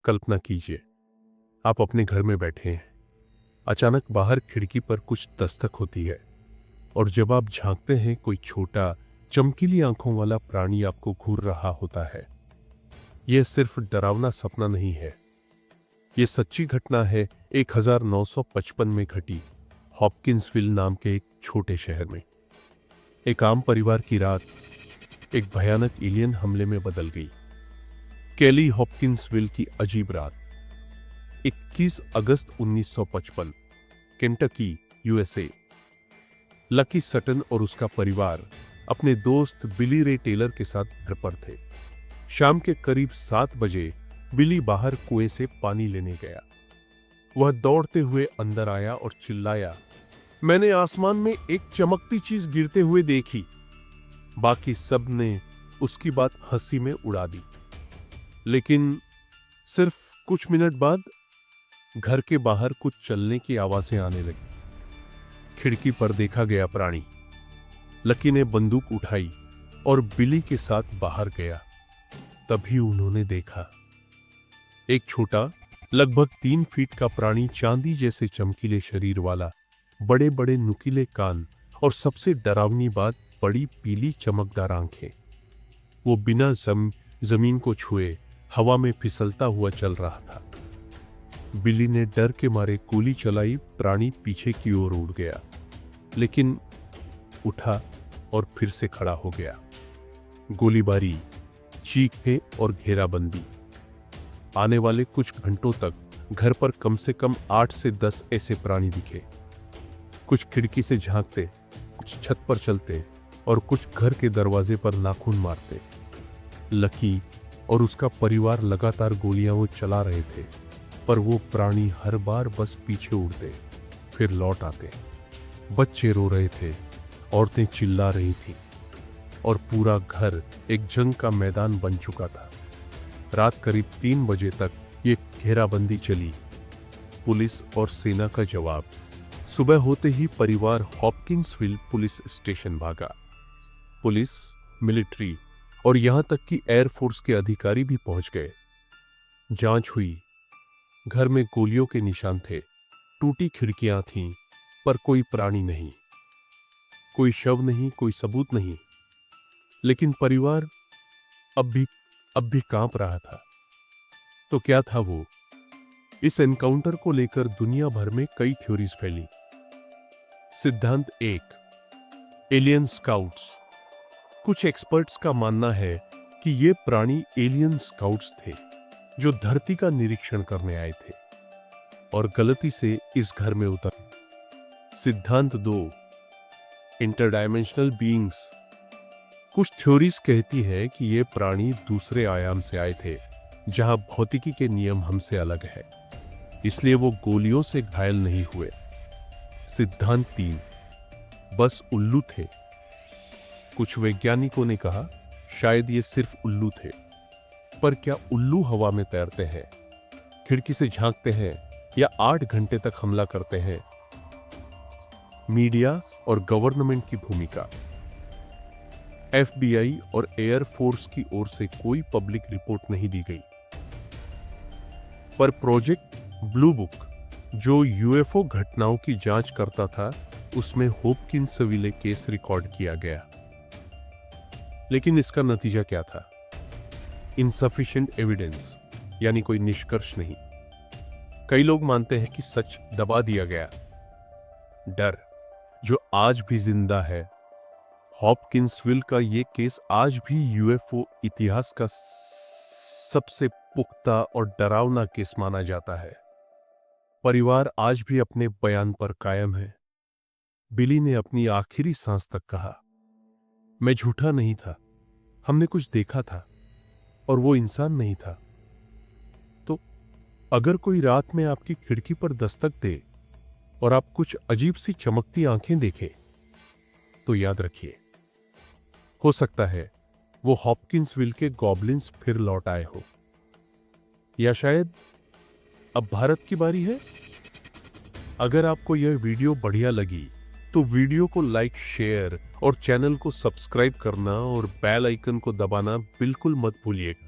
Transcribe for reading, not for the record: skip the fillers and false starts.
कल्पना कीजिए, आप अपने घर में बैठे हैं। अचानक बाहर खिड़की पर कुछ दस्तक होती है और जब आप झांकते हैं, कोई छोटा, चमकीली आंखों वाला प्राणी आपको घूर रहा होता है। यह सिर्फ डरावना सपना नहीं है, यह सच्ची घटना है। 1955 में घटी हॉपकिंसविल नाम के एक छोटे शहर में एक आम परिवार की रात एक भयानक एलियन हमले में बदल गई। केली हॉपकिंसविल की अजीब रात। 21 अगस्त 1955, केंटकी, यूएसए। लकी सटन और उसका परिवार अपने दोस्त बिली रे टेलर के साथ घर पर थे। शाम के करीब 7 बजे बिली बाहर कुएं से पानी लेने गया। वह दौड़ते हुए अंदर आया और चिल्लाया, मैंने आसमान में एक चमकती चीज गिरते हुए देखी। बाकी सब ने उसकी बात हंसी में उड़ा दी। लेकिन सिर्फ कुछ मिनट बाद घर के बाहर कुछ चलने की आवाजें आने लगी। खिड़की पर देखा गया प्राणी। लकी ने बंदूक उठाई और बिली के साथ बाहर गया। तभी उन्होंने देखा एक छोटा, लगभग 3 फीट का प्राणी, चांदी जैसे चमकीले शरीर वाला, बड़े बड़े नुकीले कान और सबसे डरावनी बात, बड़ी पीली चमकदार आंखें। वो बिना जमीन को छुए हवा में फिसलता हुआ चल रहा था। बिली ने डर के मारे गोली चलाई। प्राणी पीछे की ओर उड़ गया, लेकिन उठा और फिर से खड़ा हो गया। गोलीबारी, चीखें और घेराबंदी। आने वाले कुछ घंटों तक घर पर कम से कम 8 से 10 ऐसे प्राणी दिखे। कुछ खिड़की से झांकते, कुछ छत पर चलते और कुछ घर के दरवाजे पर नाखून मारते। लकी और उसका परिवार लगातार गोलियां वो चला रहे थे, पर वो प्राणी हर बार बस पीछे उड़ते, फिर लौट आते। बच्चे रो रहे थे, औरतें चिल्ला रही थीं और पूरा घर एक जंग का मैदान बन चुका था। रात करीब 3 बजे तक ये घेराबंदी चली। पुलिस और सेना का जवाब। सुबह होते ही परिवार हॉपकिंसविल पुलिस स्टेशन भागा। पुलिस, मिलिट्री और यहां तक कि एयरफोर्स के अधिकारी भी पहुंच गए। जांच हुई। घर में गोलियों के निशान थे, टूटी खिड़कियां थीं, पर कोई प्राणी नहीं, कोई शव नहीं, कोई सबूत नहीं। लेकिन परिवार अब भी कांप रहा था। तो क्या था वो? इस एनकाउंटर को लेकर दुनिया भर में कई थ्योरीज फैली। सिद्धांत 1, एलियन स्काउट्स। कुछ एक्सपर्ट्स का मानना है कि ये प्राणी एलियन स्काउट्स थे जो धरती का निरीक्षण करने आए थे और गलती से इस घर में उतर। सिद्धांत 2, इंटरडायमेंशनल बीइंग्स। कुछ थ्योरीज कहती है कि ये प्राणी दूसरे आयाम से आए थे, जहां भौतिकी के नियम हमसे अलग है, इसलिए वो गोलियों से घायल नहीं हुए। सिद्धांत 3, बस उल्लू थे। कुछ वैज्ञानिकों ने कहा शायद ये सिर्फ उल्लू थे, पर क्या उल्लू हवा में तैरते हैं, खिड़की से झांकते हैं या 8 घंटे तक हमला करते हैं? मीडिया और गवर्नमेंट की भूमिका। एफबीआई और एयरफोर्स की ओर से कोई पब्लिक रिपोर्ट नहीं दी गई, पर प्रोजेक्ट ब्लू बुक, जो यूएफओ घटनाओं की जांच करता था, उसमें हॉपकिंसविले केस रिकॉर्ड किया गया। लेकिन इसका नतीजा क्या था? इनसफिशिएंट एविडेंस, यानी कोई निष्कर्ष नहीं। कई लोग मानते हैं कि सच दबा दिया गया। डर जो आज भी जिंदा है। हॉपकिंसविल का यह केस आज भी यूएफओ इतिहास का सबसे पुख्ता और डरावना केस माना जाता है। परिवार आज भी अपने बयान पर कायम है। बिली ने अपनी आखिरी सांस तक कहा, मैं झूठा नहीं था, हमने कुछ देखा था और वो इंसान नहीं था। तो अगर कोई रात में आपकी खिड़की पर दस्तक दे और आप कुछ अजीब सी चमकती आंखें देखें, तो याद रखिए, हो सकता है वो हॉपकिंसविल के गॉब्लिन्स फिर लौट आए हो। या शायद अब भारत की बारी है। अगर आपको यह वीडियो बढ़िया लगी तो वीडियो को लाइक, शेयर और चैनल को सब्सक्राइब करना और बेल आइकन को दबाना बिल्कुल मत भूलिएगा।